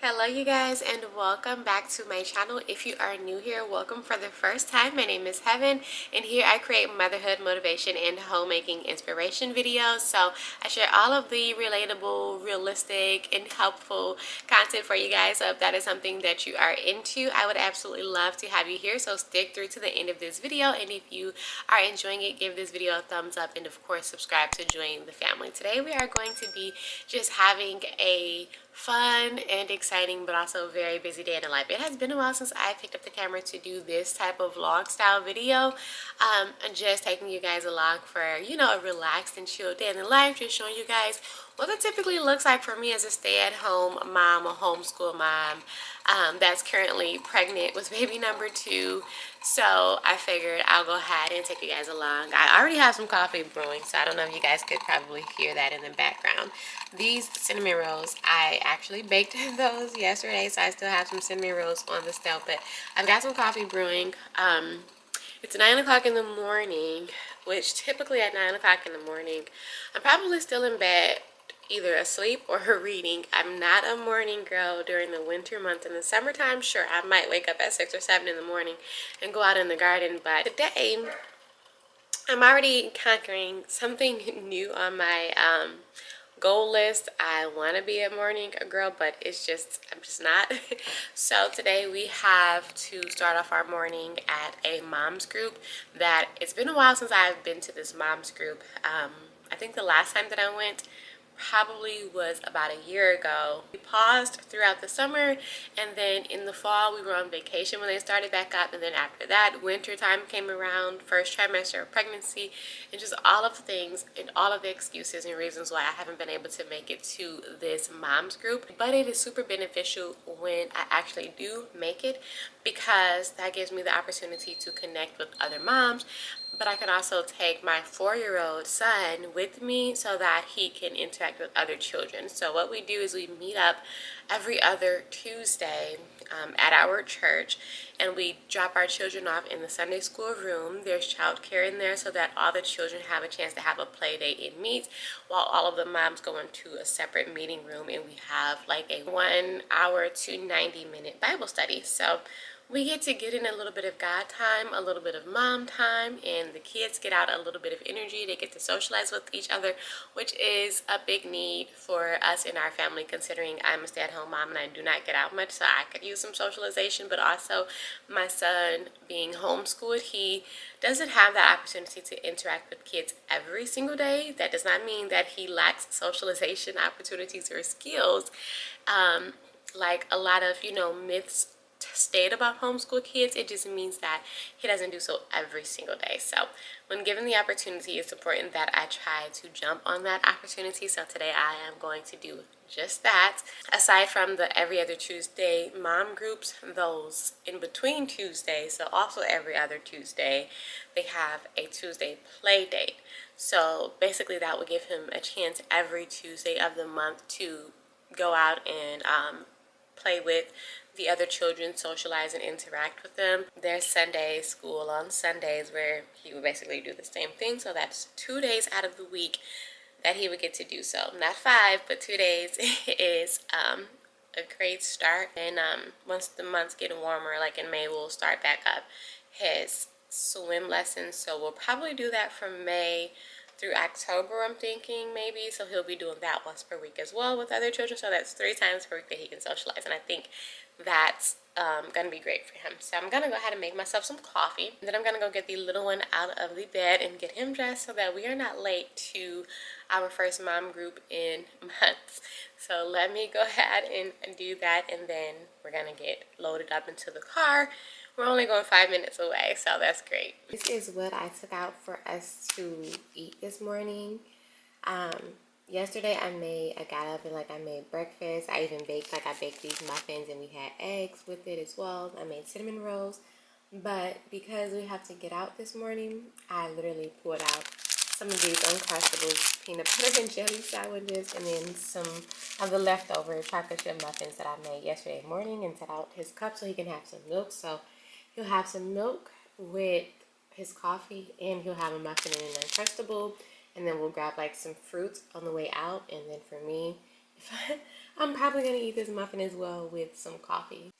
Hello you guys, and welcome back to my channel. If you are new here, welcome for the first time. My name is Heaven, and here I create motherhood motivation and homemaking inspiration videos. So I share all of the relatable, realistic, and helpful content for you guys. So if that is something that you are into, I would absolutely love to have you here. So stick through to the end of this video, and if you are enjoying it, give this video a thumbs up, and of course subscribe to join the family. Today we are going to be just having a fun and exciting but also very busy day in the life. It has been a while since I picked up the camera to do this type of vlog style video. And just taking you guys along for, a relaxed and chill day in the life, just showing you guys what it typically looks like for me as a stay-at-home mom, a homeschool mom that's currently pregnant with baby number 2. So I figured I'll go ahead and take you guys along. I already have some coffee brewing, so I don't know if you guys could probably hear that in the background. These cinnamon rolls, I actually baked those yesterday, so I still have some cinnamon rolls on the stove, but I've got some coffee brewing. It's 9 o'clock in the morning, which typically at 9 o'clock in the morning, I'm probably still in bed, either asleep or reading. I'm not a morning girl during the winter months. In the summertime, sure, I might wake up at 6 or 7 in the morning and go out in the garden, but today I'm already conquering something new on my goal list. I want to be a morning girl, but I'm just not. So today we have to start off our morning at a mom's group. That it's been a while since I've been to this mom's group. I think the last time that I went probably was about a year ago. We paused throughout the summer, and then in the fall we were on vacation when they started back up, and then after that winter time came around, first trimester of pregnancy, and just all of the things and all of the excuses and reasons why I haven't been able to make it to this mom's group. But it is super beneficial when I actually do make it, because that gives me the opportunity to connect with other moms, but I can also take my 4-year-old son with me so that he can interact with other children. So what we do is we meet up every other Tuesday at our church, and we drop our children off in the Sunday school room. There's childcare in there so that all the children have a chance to have a play date and meet, while all of the moms go into a separate meeting room, and we have like a 1 hour to 90-minute Bible study. So we get to get in a little bit of God time, a little bit of mom time, and the kids get out a little bit of energy. They get to socialize with each other, which is a big need for us in our family, considering I'm a stay-at-home mom and I do not get out much, so I could use some socialization. But also my son being homeschooled, he doesn't have that opportunity to interact with kids every single day. That does not mean that he lacks socialization opportunities or skills. Like a lot of, myths state about homeschool kids, it just means that he doesn't do so every single day. So when given the opportunity, it's important that I try to jump on that opportunity. So today I am going to do just that. Aside from the every other Tuesday mom groups, those in between Tuesdays, so also every other Tuesday, they have a Tuesday play date. So basically that would give him a chance every Tuesday of the month to go out and play with the other children, socialize and interact with them. There's Sunday school on Sundays where he would basically do the same thing. So that's 2 days out of the week that he would get to do so. Not 5, but 2 days is a great start. And once the months get warmer, like in May, we'll start back up his swim lessons. So we'll probably do that from May through October, I'm thinking, maybe. So he'll be doing that once per week as well with other children. So that's 3 times per week that he can socialize. And I think that's going to be great for him. So I'm going to go ahead and make myself some coffee. And then I'm going to go get the little one out of the bed and get him dressed so that we are not late to our first mom group in months. So let me go ahead and do that, and then we're going to get loaded up into the car. We're only going 5 minutes away, so that's great. This is what I took out for us to eat this morning. Yesterday I got up and I made breakfast. I even baked, I baked these muffins, and we had eggs with it as well. I made cinnamon rolls. But because we have to get out this morning, I literally pulled out some of these Uncrustables peanut butter and jelly sandwiches, and then some of the leftover chocolate chip muffins that I made yesterday morning, and set out his cup so he can have some milk. So he'll have some milk with his coffee, and he'll have a muffin and an Uncrustable. And then we'll grab some fruits on the way out. And then for me, I'm probably gonna eat this muffin as well with some coffee.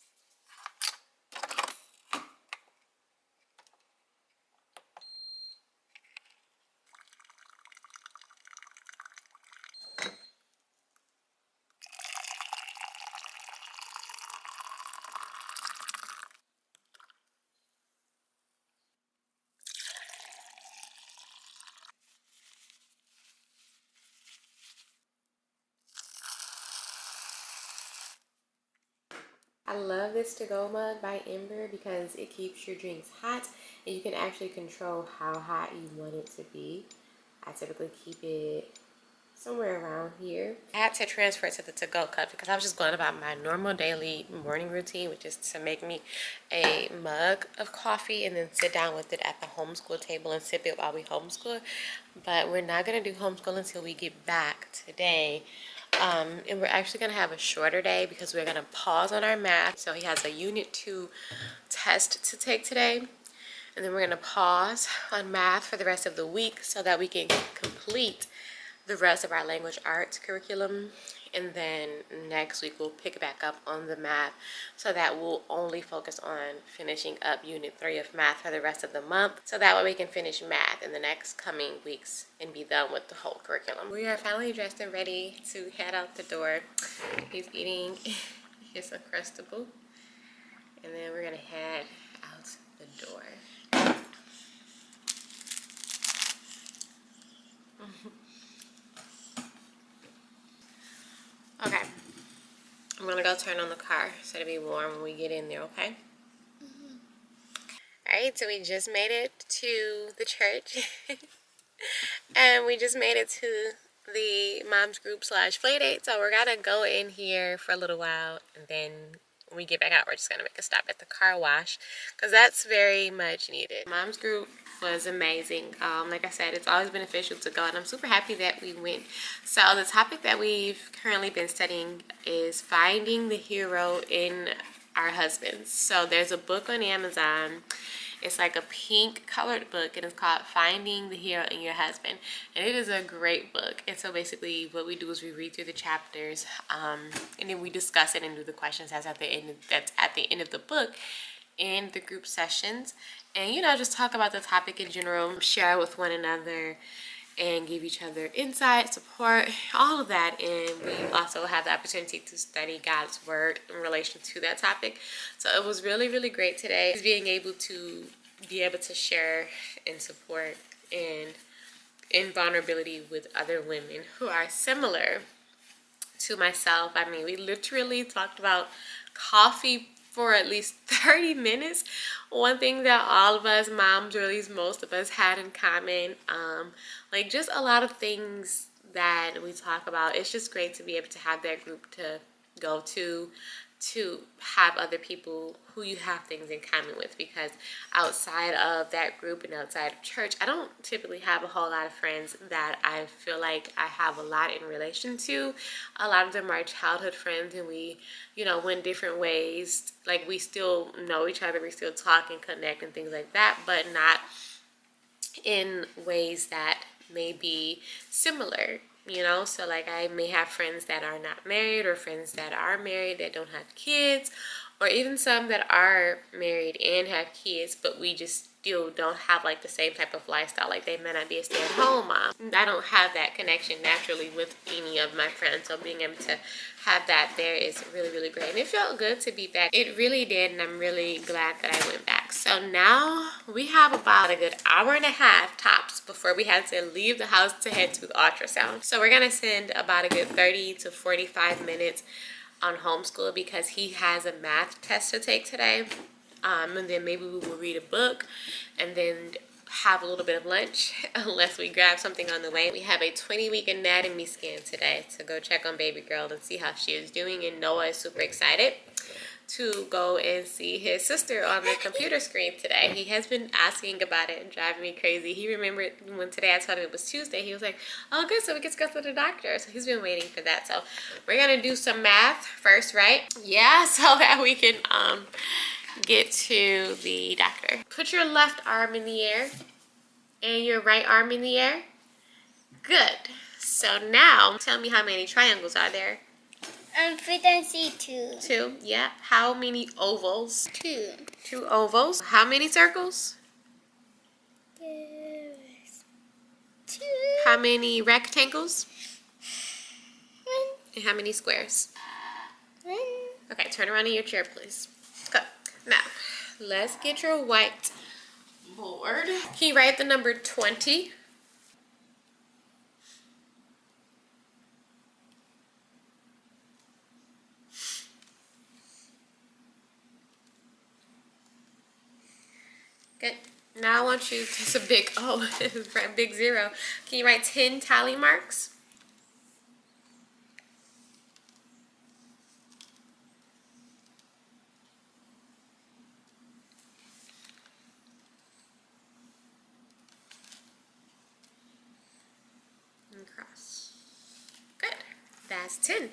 I love this to-go mug by Ember because it keeps your drinks hot and you can actually control how hot you want it to be. I typically keep it somewhere around here. I had to transfer it to the to-go cup because I was just going about my normal daily morning routine, which is to make me a mug of coffee and then sit down with it at the homeschool table and sip it while we homeschool. But we're not going to do homeschool until we get back today. And we're actually going to have a shorter day because we're going to pause on our math. So he has a Unit 2 test to take today. And then we're going to pause on math for the rest of the week so that we can complete the rest of our language arts curriculum. And then next week we'll pick back up on the math so that we'll only focus on finishing up Unit 3 of math for the rest of the month. So that way we can finish math in the next coming weeks and be done with the whole curriculum. We are finally dressed and ready to head out the door. He's eating his Uncrustable. And then we're gonna head out the door. Okay, I'm gonna go turn on the car so it'll be warm when we get in there, okay? Alright, so we just made it to the church. And we just made it to the mom's group / play date. So we're gonna go in here for a little while and then when we get back out, we're just gonna make a stop at the car wash because that's very much needed. Mom's group was amazing. Like I said, it's always beneficial to go, and I'm super happy that we went. So the topic that we've currently been studying is finding the hero in our husbands. So there's a book on Amazon. It's like a pink colored book and it's called Finding the Hero in Your Husband. And it is a great book. And so basically what we do is we read through the chapters and then we discuss it and do the questions that's at the end of the book in the group sessions. And you know, just talk about the topic in general, share with one another and give each other insight, support, all of that. And we also have the opportunity to study God's word in relation to that topic. So it was really, really great today, being able to share and support and in vulnerability with other women who are similar to myself. I mean, we literally talked about coffee for at least 30 minutes. One thing that all of us moms, or at least most of us, had in common, like just a lot of things that we talk about. It's just great to be able to have that group to go to have other people who you have things in common with, because outside of that group and outside of church, I don't typically have a whole lot of friends that I feel like I have a lot in relation to. A lot of them are childhood friends, and we, you know, went different ways. Like, we still know each other, we still talk and connect and things like that, but not in ways that may be similar. You know, so like I may have friends that are not married, or friends that are married that don't have kids, or even some that are married and have kids, but we just still don't have like the same type of lifestyle. Like, they may not be a stay-at-home mom. I don't have that connection naturally with any of my friends, so being able to have that there is really, really great. And it felt good to be back. It really did, and I'm really glad that I went back. So now we have about a good hour and a half tops before we had to leave the house to head to the ultrasound. So we're gonna spend about a good 30 to 45 minutes on Homeschool because he has a math test to take today. And then maybe we will read a book and then have a little bit of lunch unless we grab something on the way. We have a 20-week anatomy scan today to go check on baby girl and see how she is doing, and Noah is super excited to go and see his sister on the computer screen today. He has been asking about it and driving me crazy. He remembered when today I told him it was Tuesday, he was like, oh good, so we get to go to the doctor. So he's been waiting for that. So we're gonna do some math first, right? Yeah, so that we can get to the doctor. Put your left arm in the air and your right arm in the air. Good. So now tell me how many triangles are there. Fit and see 2. 2, yeah. How many ovals? 2. 2 ovals. How many circles? 2. How many rectangles? 1. And how many squares? 1. Okay, turn around in your chair, please. Go. Now, let's get your white board. Can you write the number 20? Good. Now I want you, it's a big O, big 0. Can you write 10 tally marks? And cross. Good. That's 10.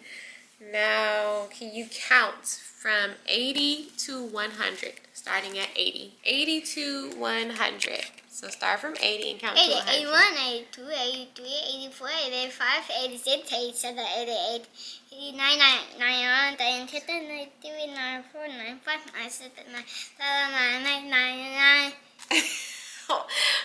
Now, can you count from 80 to 100? Starting at 80. 80 to 100. So start from 80 and count 80, to 100. 81, 82, 83, 84, 85, 86, 87, 88, 89, 91, 92, 93, 94, 95, 96, 97, 99.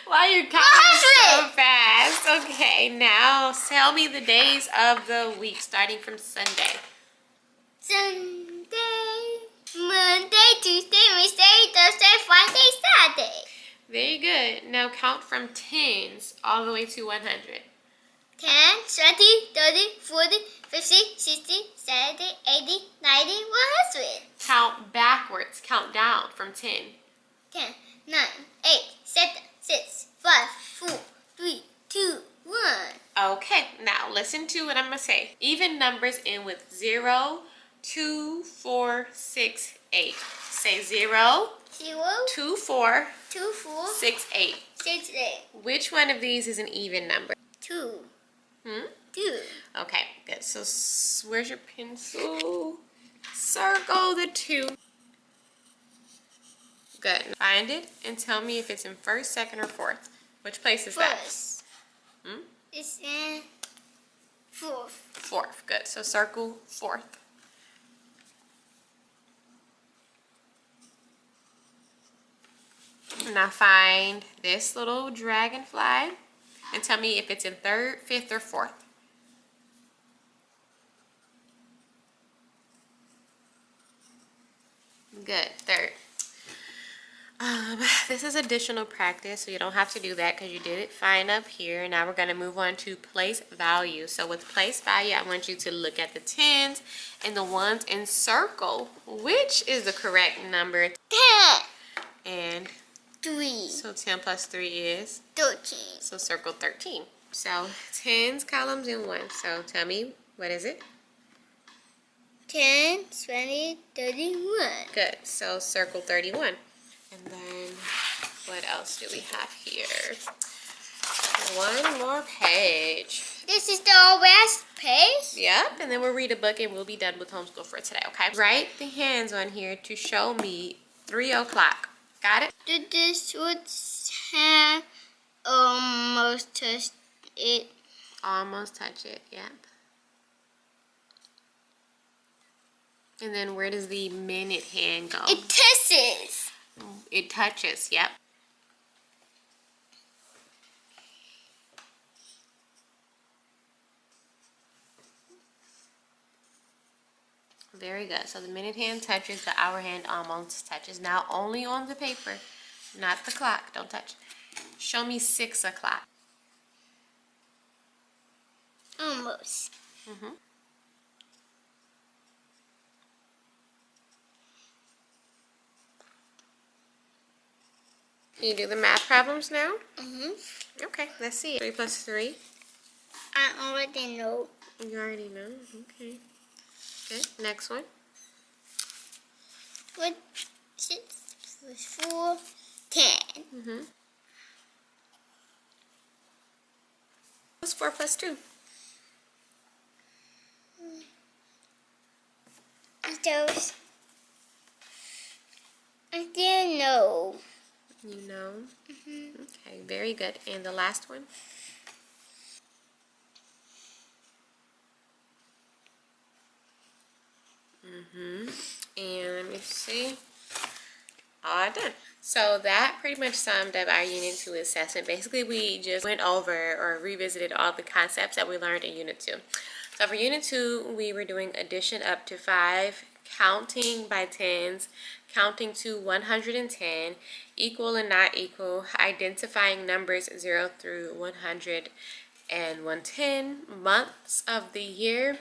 Why are you counting so fast? Okay, now tell me the days of the week starting from Sunday. Sunday, Monday, Tuesday, Wednesday, Thursday, Friday, Saturday. Very good. Now count from tens all the way to 100. 10, 20, 30, 40, 50, 60, 70, 80, 90, 100. Count backwards. Count down from 10. 10, 9, 8, 7, 6, 5, 4, 3, 2, 1. Okay, now listen to what I'm going to say. Even numbers end with 0, 2, 4, 6, 8. Say 0, 0, 2, 4, 2, 4, 6, 8. 6, 8. Which one of these is an even number? 2. 2. Okay, good. So where's your pencil? Circle the 2. Good. Find it and tell me if it's in first, second, or fourth. Which place is that? First. It's in fourth. Fourth. Good. So circle fourth. Now find this little dragonfly and tell me if it's in third, fifth, or fourth. Good. Third. This is additional practice, so you don't have to do that because you did it fine up here. Now we're going to move on to place value. So with place value, I want you to look at the tens and the ones and circle which is the correct number. 10. And 3. so 10 plus 3 is? 13. So circle 13. So tens, columns, and 1. So tell me, what is it? 10, 20, 31. Good. So circle 31. And then what else do we have here? One more page. This is the last page? Yep. And then we'll read a book and we'll be done with homeschool for today, okay? Write the hands on here to show me 3 o'clock. Got it? This would have almost touched it. Almost touch it, yep. And then where does the minute hand go? It touches. It touches, yep. Very good. So the minute hand touches, the hour hand almost touches. Now only on the paper, not the clock. Don't touch. Show me 6 o'clock. Almost. Can you do the math problems now? Mm-hmm. Okay, let's see. 3 plus 3. I already know. You already know? Okay. Good. Next one. What? 6 plus 4, 10. What's 4 plus 2? Those. I didn't know. You know? Okay, very good. And the last one? And let me see. All done. So that pretty much summed up our Unit 2 assessment. Basically, we just went over or revisited all the concepts that we learned in Unit 2. So for Unit 2, we were doing addition up to 5, counting by tens, counting to 110, equal and not equal, identifying numbers 0 through 100 and 110, months of the year,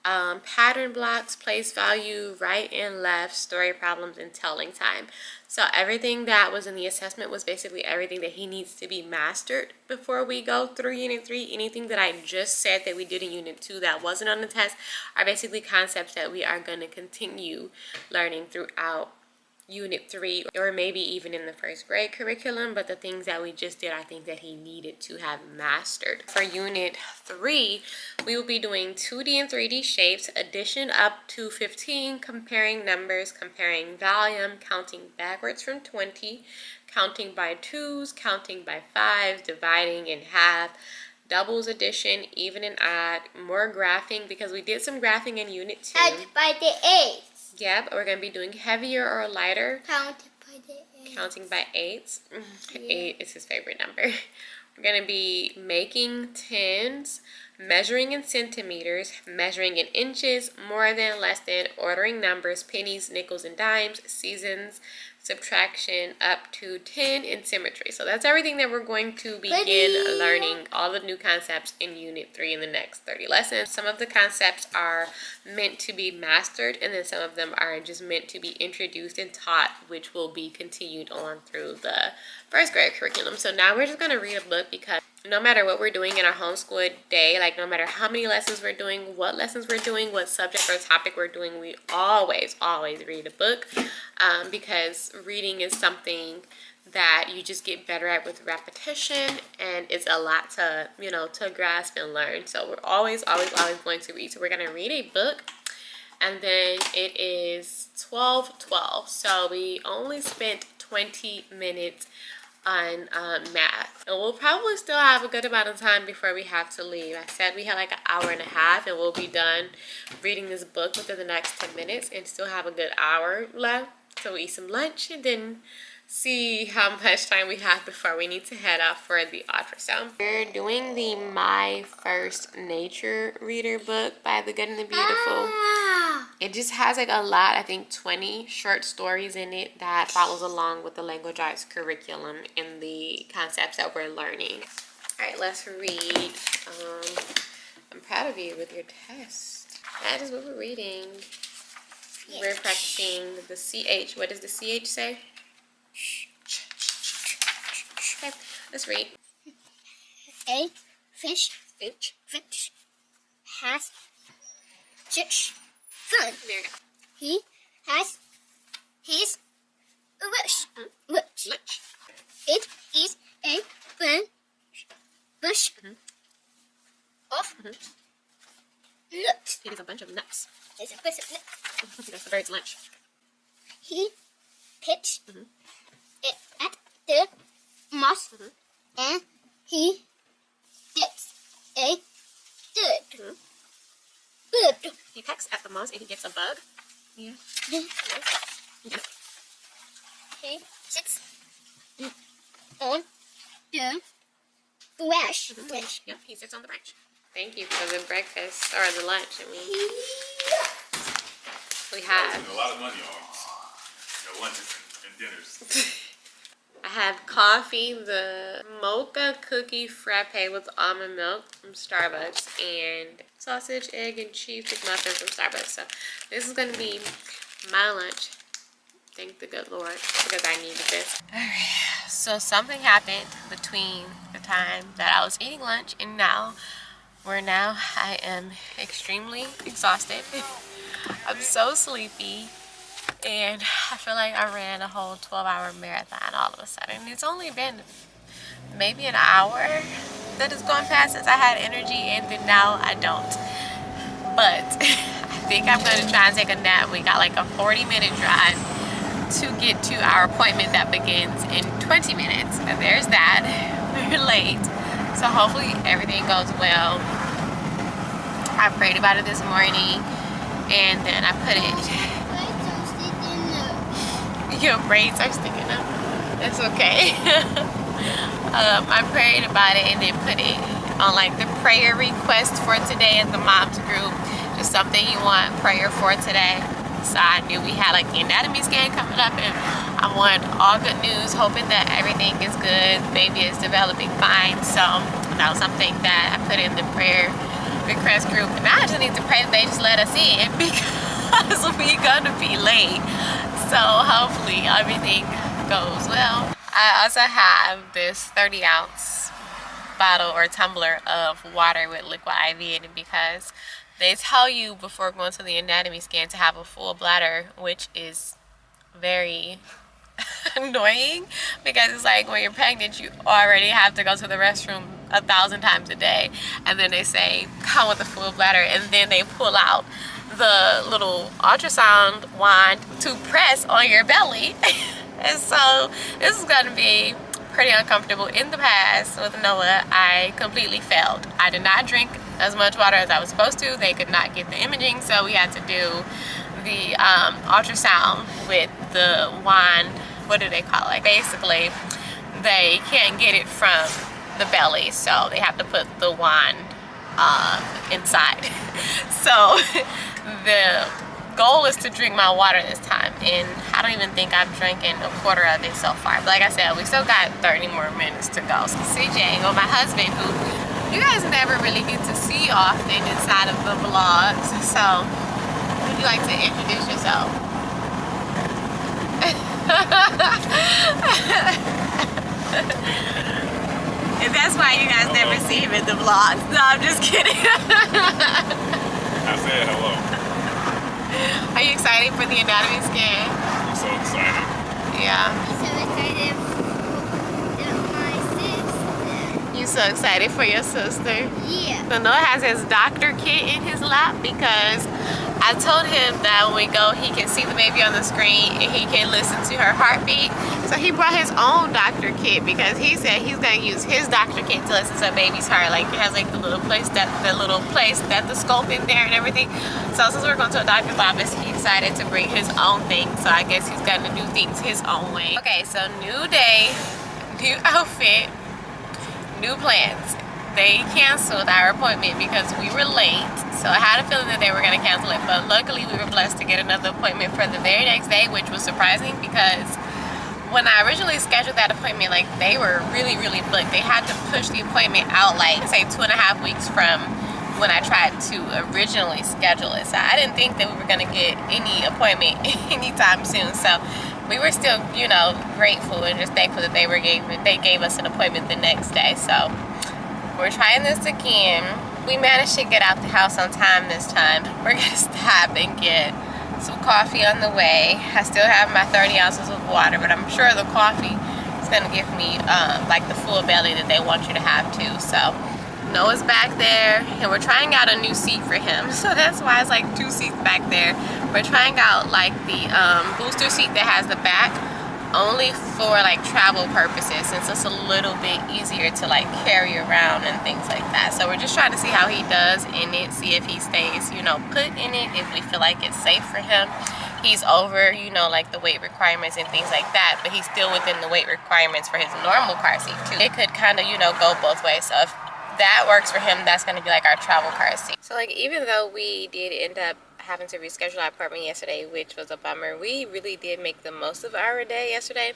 pattern blocks, place value, right and left, story problems, and telling time. So everything that was in the assessment was basically everything that he needs to be mastered before we go through Unit 3. Anything that I just said that we did in Unit 2 that wasn't on the test are basically concepts that we are going to continue learning throughout Unit 3, or maybe even in the first grade curriculum, but the things that we just did, I think that he needed to have mastered. For Unit 3, we will be doing 2D and 3D shapes, addition up to 15, comparing numbers, comparing volume, counting backwards from 20, counting by twos, counting by fives, dividing in half, doubles, addition, even and odd, more graphing, because we did some graphing in Unit 2. Count by the eights. Yep, we're going to be doing heavier or lighter. Count by the eights. Counting by eights. Yeah. 8 is his favorite number. We're going to be making tens, measuring in centimeters, measuring in inches, more than, less than, ordering numbers, pennies, nickels, and dimes, seasons, subtraction up to 10, and symmetry. So that's everything that we're going to begin learning, all the new concepts in Unit 3 in the next 30 lessons. Some of the concepts are meant to be mastered, and then some of them are just meant to be introduced and taught, which will be continued on through the first grade curriculum. So now we're just going to read a book, because no matter what we're doing in our homeschool day, like no matter how many lessons we're doing, what lessons we're doing, what subject or topic we're doing, we always read a book, because reading is something that you just get better at with repetition, and it's a lot to, to grasp and learn. So we're always going to read. So we're going to read a book, and then it is 12:12. So we only spent 20 minutes on math, and we'll probably still have a good amount of time before we have to leave. I said we had like an hour and a half, and we'll be done reading this book within the next 10 minutes and still have a good hour left. So we'll eat some lunch and then see how much time we have before we need to head out for the ultrasound. We're doing the My First Nature Reader book by The Good and the Beautiful. It just has like a lot, I think 20 short stories in it that follows along with the language arts curriculum and the concepts that we're learning. All right, let's read. I'm proud of you with your test. That is what we're reading. Yes. We're practicing the CH. What does the CH say? Okay, let's read. A fish has six fun. There you go. He has his lunch. It is a bush of nuts. It is a bunch of nuts. It's a bunch of nuts. That's the bird's lunch. He pitched it at the moss, and he gets a bird. He pecks at the moss and he gets a bug. Yeah. He sits on the branch. Yep, he sits on the branch. Thank you for the breakfast, or the lunch, I mean. We have a lot of money on lunches and dinners. I have coffee, the mocha cookie frappe with almond milk from Starbucks, and sausage, egg, and cheese McMuffin from Starbucks. So this is going to be my lunch. Thank the good Lord, because I needed this. Alright, so something happened between the time that I was eating lunch and now, where now I am extremely exhausted. I'm so sleepy. And I feel like I ran a whole 12-hour marathon all of a sudden. It's only been maybe an hour that has gone past since I had energy, and then now I don't. But I think I'm going to try and take a nap. We got like a 40-minute drive to get to our appointment that begins in 20 minutes. And there's that. We're late. So hopefully everything goes well. I prayed about it this morning. and then I put it. Your braids are sticking up. It's okay. I prayed about it and then put it on like the prayer request for today in the moms group. Just something you want prayer for today. So I knew we had like the anatomy scan coming up, and I want all good news, hoping that everything is good, baby is developing fine. So that was something that I put in the prayer request group, and I just need to pray that they just let us in because we're gonna be late. So hopefully everything goes well. I also have this 30-ounce bottle or tumbler of water with liquid IV in it because they tell you before going to the anatomy scan to have a full bladder, which is very annoying because it's like when you're pregnant you already have to go to the restroom 1,000 times a day, and then they say come with a full bladder, and then they pull out the little ultrasound wand to press on your belly. And so this is going to be pretty uncomfortable. In the past with Noah, I completely failed. I did not drink as much water as I was supposed to. They could not get the imaging, so we had to do the ultrasound with the wand. What do they call it? Basically, they can't get it from the belly, so they have to put the wand inside. So the goal is to drink my water this time, and I don't even think I've drinking a quarter of it so far. But like I said, we still got 30 more minutes to go. So CJ, or my husband, who you guys never really get to see often inside of the vlogs. So would you like to introduce yourself? And that's why you guys never see him in the vlogs. No, I'm just kidding. I said hello. Are you excited for the anatomy scan? I'm so excited. Yeah. I'm so excited for my sister. You so excited for your sister? Yeah. So Noah has his doctor kit in his lap because I told him that when we go, he can see the baby on the screen and he can listen to her heartbeat. So he brought his own doctor kit because he said he's gonna use his doctor kit to listen to a baby's heart. Like it has like the little place that the scope in there and everything. So since we're going to a doctor's office, he decided to bring his own thing. So I guess he's gonna do things his own way. Okay, so new day, new outfit, new plans. They canceled our appointment because we were late, so I had a feeling that they were going to cancel it, but luckily we were blessed to get another appointment for the very next day, which was surprising because when I originally scheduled that appointment, like they were really booked. They had to push the appointment out like say 2.5 weeks from when I tried to originally schedule it. So I didn't think that we were going to get any appointment anytime soon. So we were still, you know, grateful and just thankful that they gave us an appointment the next day. So we're trying this again. We managed to get out the house on time this time. We're gonna stop and get some coffee on the way. I still have my 30 ounces of water, but I'm sure the coffee is gonna give me like the full belly that they want you to have too. So Noah's back there, and we're trying out a new seat for him. So that's why it's like 2 seats back there. We're trying out like the booster seat that has the back, only for like travel purposes, since it's a little bit easier to like carry around and things like that. So we're just trying to see how he does in it, see if he stays, you know, put in it, if we feel like it's safe for him. He's over, you know, like the weight requirements and things like that, but he's still within the weight requirements for his normal car seat too. It could kind of, you know, go both ways. So if that works for him, that's going to be like our travel car seat. So like even though we did end up having to reschedule our appointment yesterday, which was a bummer, we really did make the most of our day yesterday,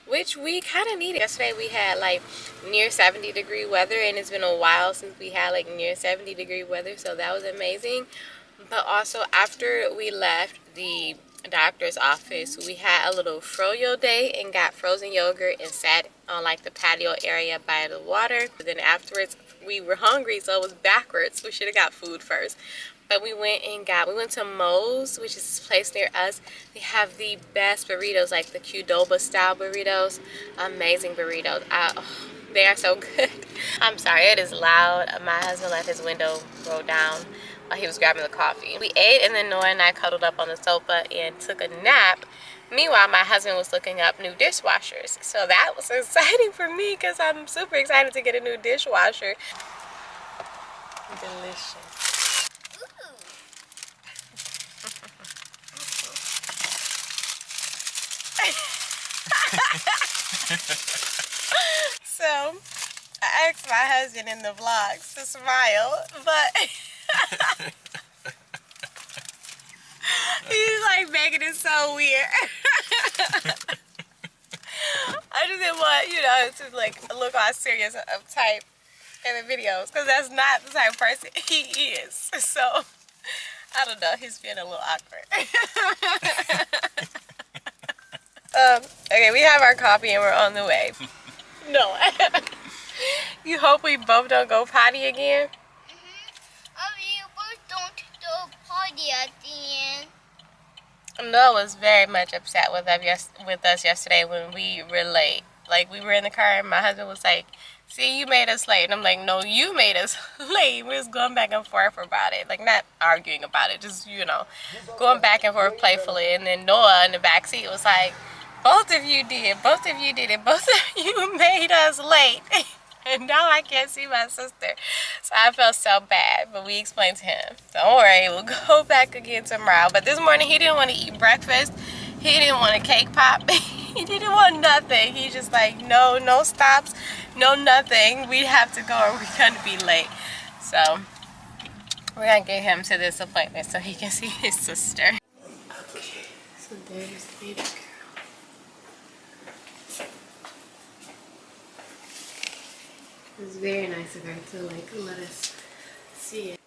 which we kind of needed. Yesterday we had like near 70-degree weather, and it's been a while since we had like near 70-degree weather, so that was amazing. But also after we left the doctor's office, we had a little froyo day and got frozen yogurt and sat on like the patio area by the water. But then afterwards we were hungry, so it was backwards. We should have got food first. But we went to Moe's, which is this place near us. They have the best burritos, like the Qdoba style burritos. Amazing burritos. They are so good. I'm sorry, it is loud. My husband let his window roll down while he was grabbing the coffee. We ate, and then Noah and I cuddled up on the sofa and took a nap. Meanwhile, my husband was looking up new dishwashers. So that was exciting for me because I'm super excited to get a new dishwasher. Delicious. So I asked my husband in the vlogs to smile, but he's like making it so weird. I just didn't want, you know, to like look all serious of type in the videos, because that's not the type of person he is. So I don't know, he's being a little awkward. Okay, we have our coffee and we're on the way. No. You hope we both don't go potty again? We both don't go party at the end. Noah was very much upset with us yesterday when we were late. Like, we were in the car and my husband was like, see, you made us late. And I'm like, no, you made us late. We was going back and forth about it. Like, not arguing about it, just, you know, going back and forth playfully. And then Noah in the back seat was like, both of you did, both of you did it, both of you made us late. And now I can't see my sister. So I felt so bad, but we explained to him, don't worry, we'll go back again tomorrow. But this morning he didn't want to eat breakfast. He didn't want a cake pop. He didn't want nothing. He just like, no stops, no nothing. We have to go or we're gonna be late. So we're gonna get him to this appointment so he can see his sister. Okay, so there's the baby girl. It's very nice of her to like let us see it.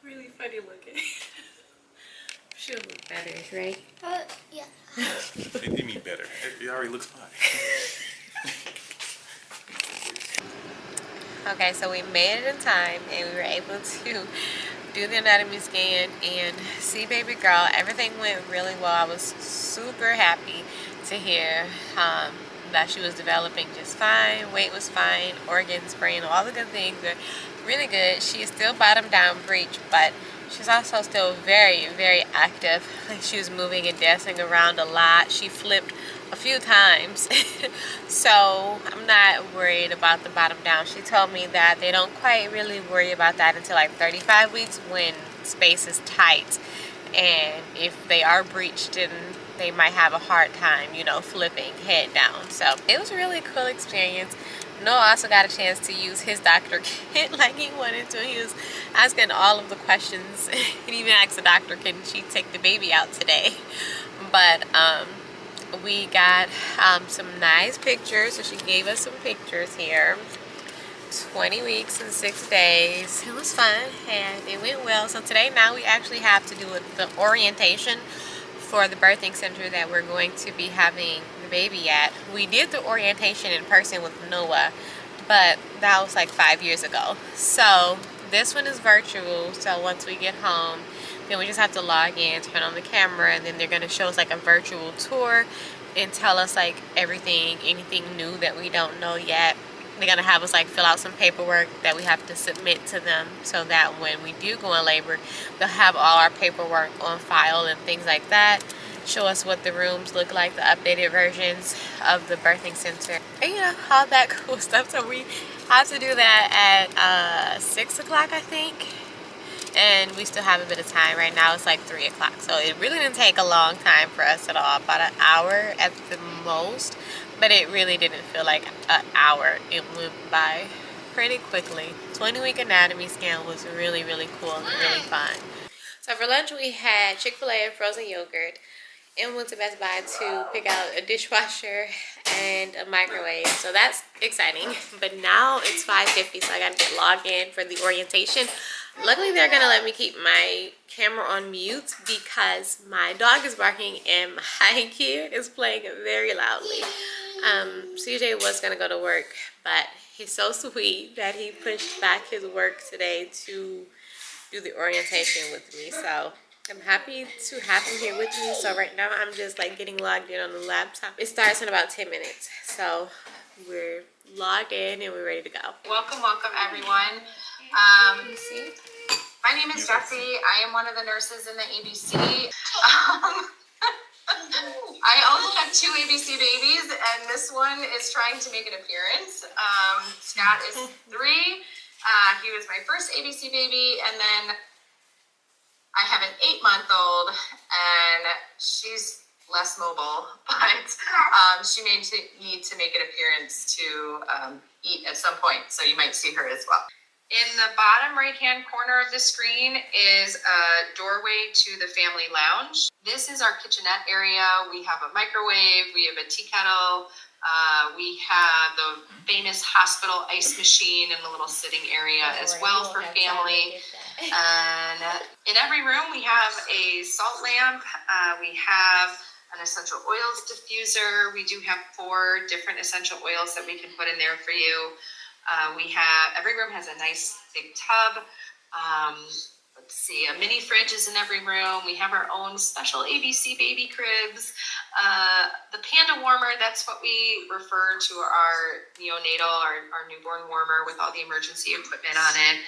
Really funny looking. She'll look better, right? Yeah. It did me better. It already looks fine. Okay, so we made it in time and we were able to do the anatomy scan and see baby girl. Everything went really well. I was super happy to hear that she was developing just fine, weight was fine, organs, brain, all the good things are really good. She is still bottom down breech, but she's also still very, very active. Like, she was moving and dancing around a lot. She flipped a few times. So I'm not worried about the bottom down. She told me that they don't quite really worry about that until like 35 weeks when space is tight. And if they are breached, then they might have a hard time, you know, flipping head down. So it was a really cool experience. Noah also got a chance to use his doctor kit like he wanted to. He was asking all of the questions. He even asked the doctor, can she take the baby out today? But we got some nice pictures. So she gave us some pictures here. 20 weeks and 6 days. It was fun and it went well. So today now we actually have to do the orientation for the birthing center that we're going to be having the baby at. We did the orientation in person with Noah, but that was like 5 years ago. So this one is virtual. So once we get home, then we just have to log in, turn on the camera, and then they're going to show us like a virtual tour and tell us like everything, anything new that we don't know yet. They're going to have us like fill out some paperwork that we have to submit to them so that when we do go in labor, they'll have all our paperwork on file and things like that. Show us what the rooms look like, the updated versions of the birthing center. And, you know, all that cool stuff. So we have to do that at 6 o'clock, I think. And we still have a bit of time. Right now it's like 3 o'clock. So it really didn't take a long time for us at all. About an hour at the most. But it really didn't feel like an hour. It went by pretty quickly. 20-week anatomy scan was really, really cool and really fun. So for lunch we had Chick-fil-A and frozen yogurt. And went to Best Buy to pick out a dishwasher and a microwave. So that's exciting. But now it's 5:50, so I gotta get logged in for the orientation. Luckily they're gonna let me keep my camera on mute because my dog is barking and my kid is playing very loudly. CJ was gonna go to work, but he's so sweet that he pushed back his work today to do the orientation with me. So I'm happy to have him here with me. So right now I'm just like getting logged in on the laptop. It starts in about 10 minutes. So we're logged in and we're ready to go. Welcome everyone. My name is Jessie. I am one of the nurses in the ABC. I also have 2 ABC babies, and this one is trying to make an appearance. Scott is 3. He was my first ABC baby, and then I have an 8-month-old, and she's less mobile, but she may need to make an appearance to eat at some point, so you might see her as well. In the bottom right-hand corner of the screen is a doorway to the family lounge. This is our kitchenette area. We have a microwave, we have a tea kettle, we have the famous hospital ice machine in the little sitting area as well for family. And in every room we have a salt lamp, we have an essential oils diffuser. We do have 4 different essential oils that we can put in there for you. Every room has a nice big tub. Let's see, a mini fridge is in every room. We have our own special ABC baby cribs. The panda warmer, that's what we refer to our neonatal, our newborn warmer with all the emergency equipment on it.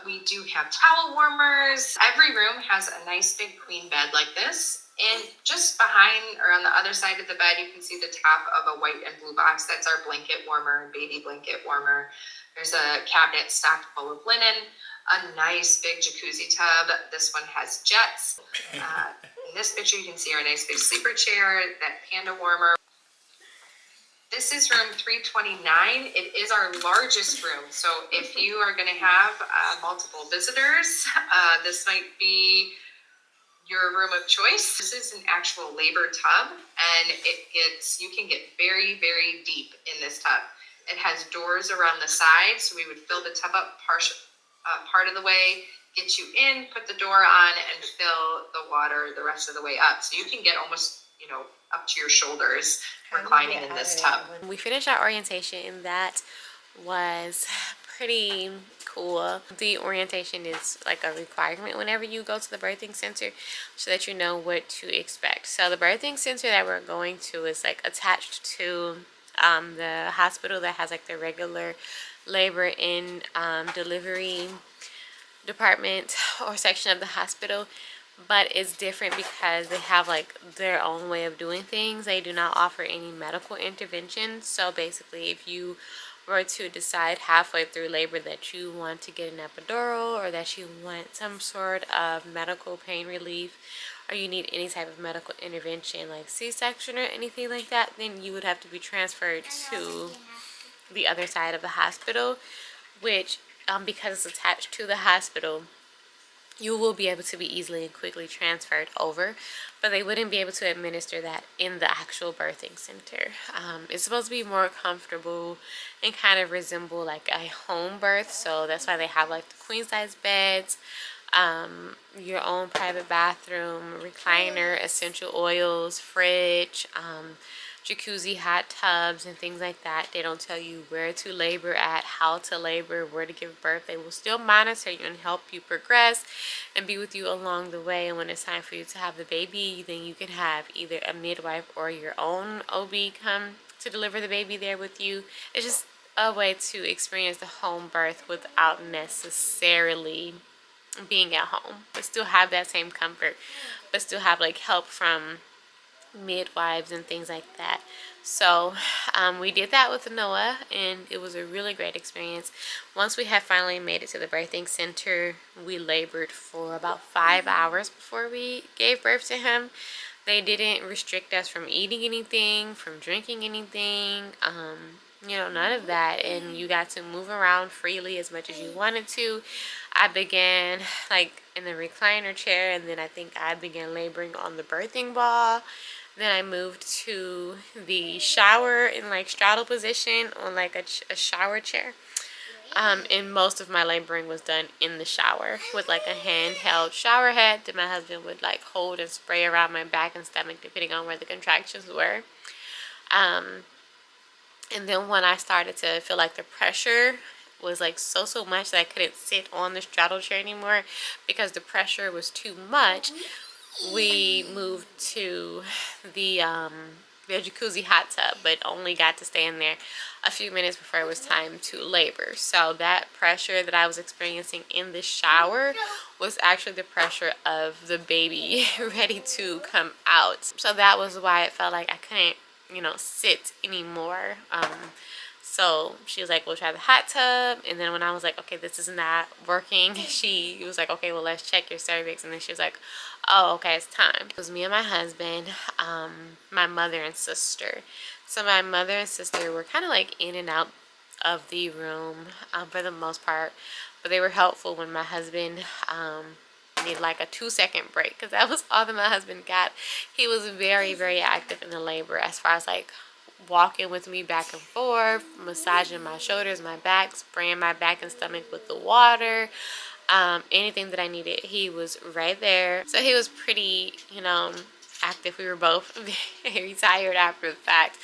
We do have towel warmers. Every room has a nice big queen bed like this. And just behind or on the other side of the bed, you can see the top of a white and blue box. That's our blanket warmer and baby blanket warmer. There's a cabinet stocked full of linen, a nice big jacuzzi tub. This one has jets. In this picture, you can see our nice big sleeper chair, that panda warmer. This is room 329. It is our largest room. So if you are going to have multiple visitors, this might be your room of choice. This is an actual labor tub, and you can get very, very deep in this tub. It has doors around the sides, so we would fill the tub up part of the way, get you in, put the door on, and fill the water the rest of the way up. So you can get almost, up to your shoulders reclining in this tub. We finished our orientation, and that was pretty cool. The orientation is like a requirement whenever you go to the birthing center, so that you know what to expect. So the birthing center that we're going to is like attached to the hospital that has like the regular labor and delivery department or section of the hospital, but it's different because they have like their own way of doing things. They do not offer any medical intervention. So basically, if you were to decide halfway through labor that you want to get an epidural, or that you want some sort of medical pain relief, or you need any type of medical intervention like C-section or anything like that, then you would have to be transferred to the other side of the hospital, which because it's attached to the hospital, you will be able to be easily and quickly transferred over, but they wouldn't be able to administer that in the actual birthing center. It's supposed to be more comfortable and kind of resemble like a home birth, so that's why they have like the queen size beds, your own private bathroom, recliner, essential oils, fridge, jacuzzi, hot tubs, and things like that. They don't tell you where to labor at, how to labor, where to give birth. They will still monitor you and help you progress and be with you along the way. And when it's time for you to have the baby, then you can have either a midwife or your own OB come to deliver the baby there with you. It's just a way to experience the home birth without necessarily being at home, but still have that same comfort, but still have like help from midwives and things like that. So we did that with Noah, and it was a really great experience. Once we had finally made it to the birthing center, we labored for about 5 hours before we gave birth to him. They didn't restrict us from eating anything, from drinking anything, none of that, and you got to move around freely as much as you wanted to. I began like in the recliner chair, and then I think I began laboring on the birthing ball. Then I moved to the shower in like straddle position on like a shower chair. And most of my laboring was done in the shower with like a handheld shower head that my husband would like hold and spray around my back and stomach depending on where the contractions were. And then when I started to feel like the pressure was like so much that I couldn't sit on the straddle chair anymore because the pressure was too much, we moved to the jacuzzi hot tub, but only got to stay in there a few minutes before it was time to labor. So that pressure that I was experiencing in the shower was actually the pressure of the baby ready to come out. So that was why it felt like I couldn't, sit anymore. So she was like, we'll try the hot tub. And then when I was like, okay, this is not working, she was like, okay, well, let's check your cervix. And then she was like, Oh, okay, it's time. It was me and my husband, my mother and sister. So my mother and sister were kind of like in and out of the room for the most part, but they were helpful when my husband needed like a 2-second break, because that was all that my husband got. He was very, very active in the labor as far as like walking with me back and forth, massaging my shoulders, my back, spraying my back and stomach with the water. Anything that I needed, he was right there. So he was pretty, active. We were both very tired after the fact.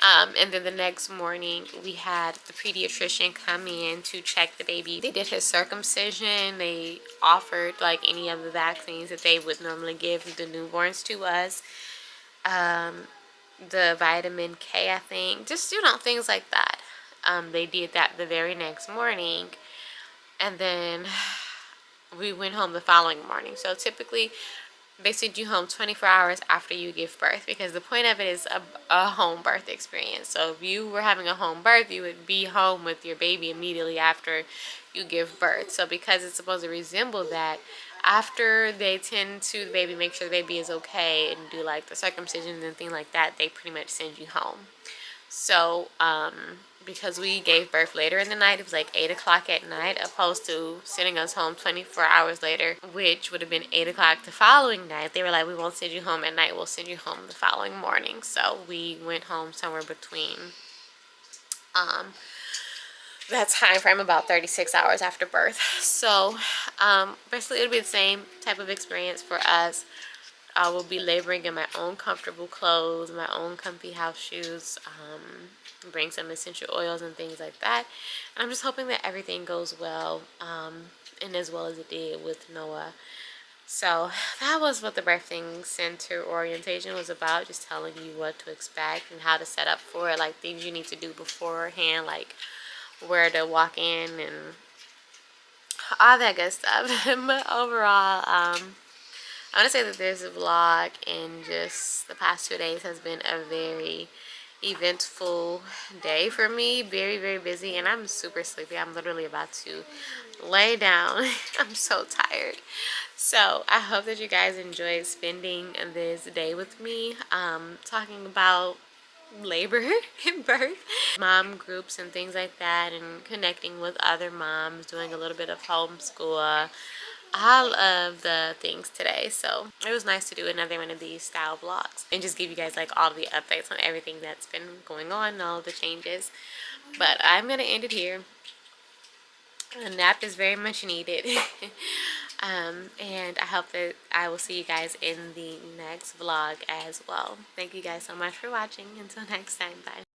And then the next morning, we had the pediatrician come in to check the baby. They did his circumcision. They offered like any of the vaccines that they would normally give the newborns to us. The vitamin K, I think, just things like that. They did that the very next morning, and then we went home the following morning. So typically they send you home 24 hours after you give birth, because the point of it is a home birth experience. So if you were having a home birth, you would be home with your baby immediately after you give birth. So because it's supposed to resemble that, after they tend to the baby, make sure the baby is okay, and do like the circumcision and things like that, they pretty much send you home. So because we gave birth later in the night, it was like 8 o'clock at night, opposed to sending us home 24 hours later, which would have been 8 o'clock the following night. They were like, we won't send you home at night, we'll send you home the following morning. So we went home somewhere between that time frame, about 36 hours after birth. So basically it'll be the same type of experience for us. I will be laboring in my own comfortable clothes, my own comfy house shoes, bring some essential oils and things like that. And I'm just hoping that everything goes well, and as well as it did with Noah. So that was what the birthing center orientation was about, just telling you what to expect and how to set up for it, like things you need to do beforehand, like where to walk in and all that good stuff. But overall, I want to say that this vlog in just the past 2 days has been a very eventful day for me. Very, very busy, and I'm super sleepy. I'm literally about to lay down. I'm so tired. So I hope that you guys enjoyed spending this day with me, talking about labor and birth, mom groups and things like that, and connecting with other moms, doing a little bit of homeschool, all of the things today. So it was nice to do another one of these style vlogs and just give you guys like all the updates on everything that's been going on and all the changes. But I'm gonna end it here. A nap is very much needed. And I hope that I will see you guys in the next vlog as well. Thank you guys so much for watching. Until next time, bye.